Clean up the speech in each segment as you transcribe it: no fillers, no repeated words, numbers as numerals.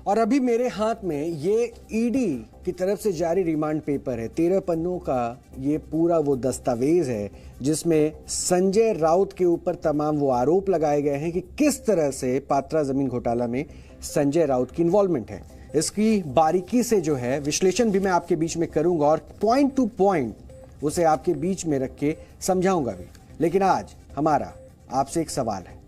और अभी मेरे हाथ में ये ईडी की तरफ से जारी रिमांड पेपर है। 13 पन्नों का ये पूरा वो दस्तावेज है जिसमें संजय राउत के ऊपर तमाम वो आरोप लगाए गए हैं कि किस तरह से पात्रा जमीन घोटाला में संजय राउत की इन्वॉल्वमेंट है। इसकी बारीकी से जो है विश्लेषण भी मैं आपके बीच में करूंगा और पॉइंट टू पॉइंट उसे आपके बीच में रख के समझाऊंगा भी। लेकिन आज हमारा आपसे एक सवाल है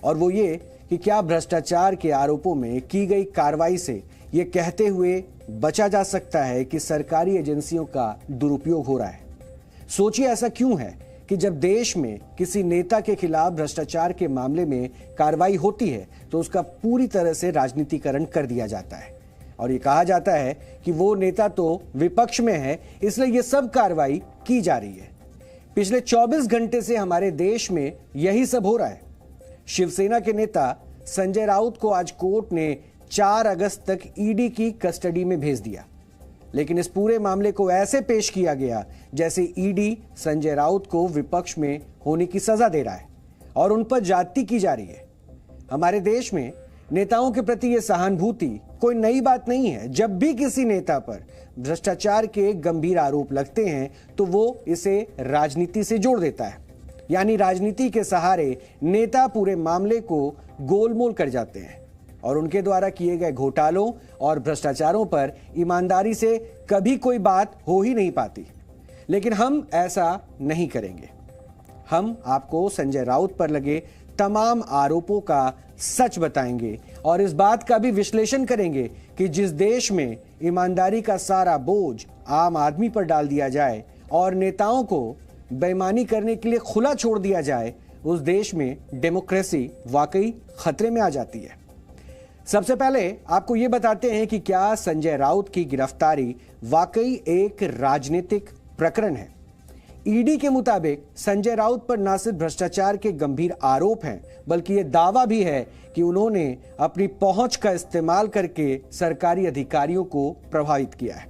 और वो ये कि क्या भ्रष्टाचार के आरोपों में की गई कार्रवाई से ये कहते हुए बचा जा सकता है कि सरकारी एजेंसियों का दुरुपयोग हो रहा है। सोचिए ऐसा क्यों है कि जब देश में किसी नेता के खिलाफ भ्रष्टाचार के मामले में कार्रवाई होती है तो उसका पूरी तरह से राजनीतिकरण कर दिया जाता है और ये कहा जाता है कि वो नेता तो विपक्ष में है इसलिए ये सब कार्रवाई की जा रही है। पिछले 24 घंटे से हमारे देश में यही सब हो रहा है। शिवसेना के नेता संजय राउत को आज कोर्ट ने 4 अगस्त तक ईडी की कस्टडी में भेज दिया, लेकिन इस पूरे मामले को ऐसे पेश किया गया जैसे ईडी संजय राउत को विपक्ष में होने की सजा दे रहा है और उन पर ज्यादती की जा रही है। हमारे देश में नेताओं के प्रति यह सहानुभूति कोई नई बात नहीं है। जब भी किसी नेता पर भ्रष्टाचार के गंभीर आरोप लगते हैं तो वो इसे राजनीति से जोड़ देता है, यानी राजनीति के सहारे नेता पूरे मामले को गोलमोल कर जाते हैं और उनके द्वारा किए गए घोटालों और भ्रष्टाचारों पर ईमानदारी से कभी कोई बात हो ही नहीं पाती। लेकिन हम ऐसा नहीं करेंगे। हम आपको संजय राउत पर लगे तमाम आरोपों का सच बताएंगे और इस बात का भी विश्लेषण करेंगे कि जिस देश में ईमानदारी का सारा बोझ आम आदमी पर डाल दिया जाए और नेताओं को बेईमानी करने के लिए खुला छोड़ दिया जाए, उस देश में डेमोक्रेसी वाकई खतरे में आ जाती है। सबसे पहले आपको यह बताते हैं कि क्या संजय राउत की गिरफ्तारी वाकई एक राजनीतिक प्रकरण है। ईडी के मुताबिक संजय राउत पर न सिर्फ भ्रष्टाचार के गंभीर आरोप हैं बल्कि यह दावा भी है कि उन्होंने अपनी पहुंच का इस्तेमाल करके सरकारी अधिकारियों को प्रभावित किया है,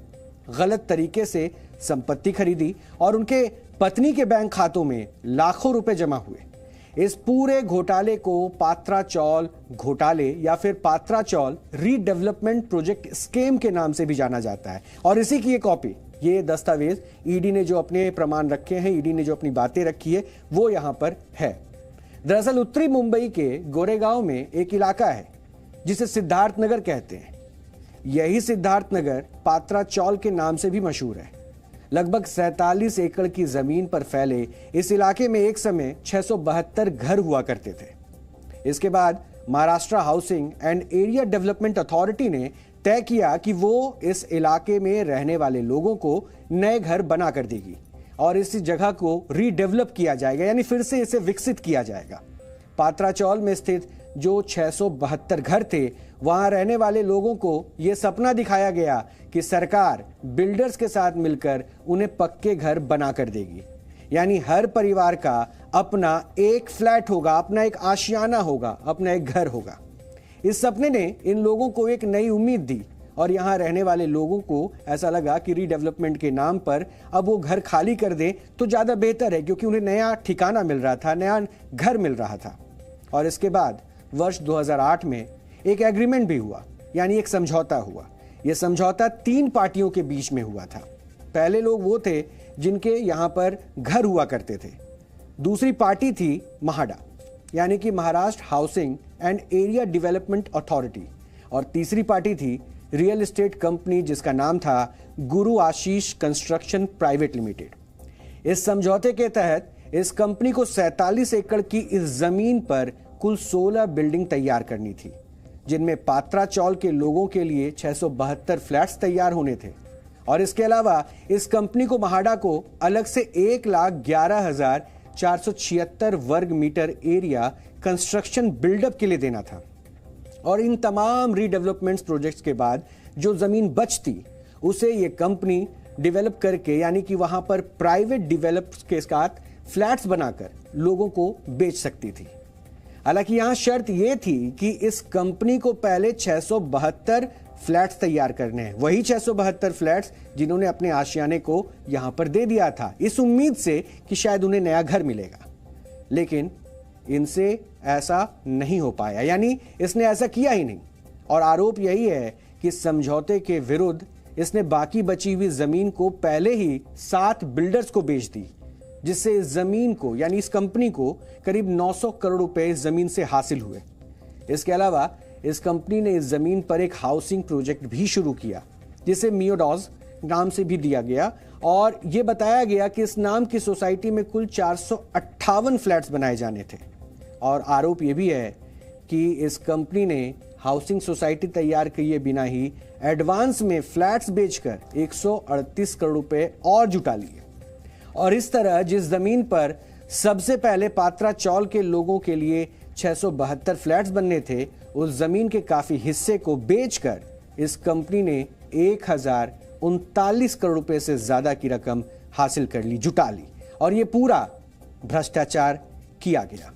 गलत तरीके से संपत्ति खरीदी और उनके पत्नी के बैंक खातों में लाखों रुपए जमा हुए। इस पूरे घोटाले को पात्रा चौल घोटाले या फिर पात्रा चौल रीडेवलपमेंट प्रोजेक्ट स्कीम के नाम से भी जाना जाता है और इसी की एक कॉपी, ये दस्तावेज ईडी ने जो अपने प्रमाण रखे हैं, ईडी ने जो अपनी बातें रखी है वो यहां पर है। दरअसल उत्तरी मुंबई के गोरेगांव में एक इलाका है जिसे सिद्धार्थ नगर कहते हैं। यही सिद्धार्थ नगर पात्रा चौल के नाम से भी मशहूर है। लगभग 47 एकड़ की जमीन पर फैले इस इलाके में एक समय 672 घर हुआ करते थे। इसके बाद Maharashtra housing and area development authority ने तय किया कि वो इस इलाके में रहने वाले लोगों को नए घर बना कर देगी और इस जगह को रीडेवलप किया जाएगा, यानी फिर से इसे विकसित किया जाएगा। पात्रा चौल में स्थित जो 672 घर थे, वहां रहने वाले लोगों को यह सपना दिखाया गया कि सरकार बिल्डर्स के साथ मिलकर उन्हें पक्के घर बना कर देगी, यानी हर परिवार का अपना एक फ्लैट होगा, अपना एक आशियाना होगा, अपना एक घर होगा। इस सपने ने इन लोगों को एक नई उम्मीद दी और यहां रहने वाले लोगों को ऐसा लगा कि रीडेवलपमेंट के नाम पर अब वो घर खाली कर दें तो ज्यादा बेहतर है, क्योंकि उन्हें नया ठिकाना मिल रहा था, नया घर मिल रहा था। और इसके बाद वर्ष 2008 में एक एग्रीमेंट भी हुआ, यानी एक समझौता हुआ। यह समझौता 3 पार्टियों के बीच में हुआ था। पहले लोग वो थे जिनके यहां पर घर हुआ करते थे। दूसरी पार्टी थी महाडा, यानी कि Maharashtra housing and area development authority, और तीसरी पार्टी थी रियल एस्टेट कंपनी जिसका नाम था गुरु आशीष कंस्ट्रक्शन प्राइवेट लिमिटेड। इस समझौते के तहत इस कंपनी को 47 एकड़ की इस जमीन पर कुल 16 बिल्डिंग तैयार करनी थी, जिनमें पात्रा चौल के लोगों के लिए 672 फ्लैट्स तैयार होने थे। और इसके अलावा इस कंपनी को महाडा को अलग से 1,11,476 वर्ग मीटर एरिया कंस्ट्रक्शन बिल्डअप के लिए देना था। और इन तमाम रीडेवलपमेंट्स प्रोजेक्ट्स के बाद जो जमीन बचती उसे ये कंपनी डेवलप करके, यानी कि वहां पर प्राइवेट डेवलपर्स के साथ फ्लैट्स बनाकर लोगों को बेच सकती थी। हालांकि यहां शर्त यह थी कि इस कंपनी को पहले 672 फ्लैट्स तैयार करने हैं, वही 672 फ्लैट्स जिन्होंने अपने आशियाने को यहां पर दे दिया था, इस उम्मीद से कि शायद उन्हें नया घर मिलेगा। लेकिन इनसे ऐसा नहीं हो पाया, यानी इसने ऐसा किया ही नहीं। और आरोप यही है कि समझौते के विरुद्ध इसने बाकी बची हुई जमीन को पहले ही 7 बिल्डर्स को बेच दी, जिससे इस जमीन को यानी इस कंपनी को करीब 900 करोड़ रुपए इस जमीन से हासिल हुए। इसके अलावा इस कंपनी ने इस जमीन पर एक हाउसिंग प्रोजेक्ट भी शुरू किया, जिसे मियोडॉज नाम से भी दिया गया, और यह बताया गया कि इस नाम की सोसाइटी में कुल 458 फ्लैट्स बनाए जाने थे। और आरोप यह भी है कि इस कंपनी ने हाउसिंग सोसाइटी तैयार किए बिना ही एडवांस में फ्लैट्स बेचकर 138 करोड़ रुपए और जुटा लिए। और इस तरह जिस जमीन पर सबसे पहले पात्रा चौल के लोगों के लिए 672 फ्लैट्स बनने थे, उस जमीन के काफी हिस्से को बेचकर इस कंपनी ने 1039 करोड़ रुपए से ज्यादा की रकम हासिल कर ली, जुटा ली, और यह पूरा भ्रष्टाचार किया गया।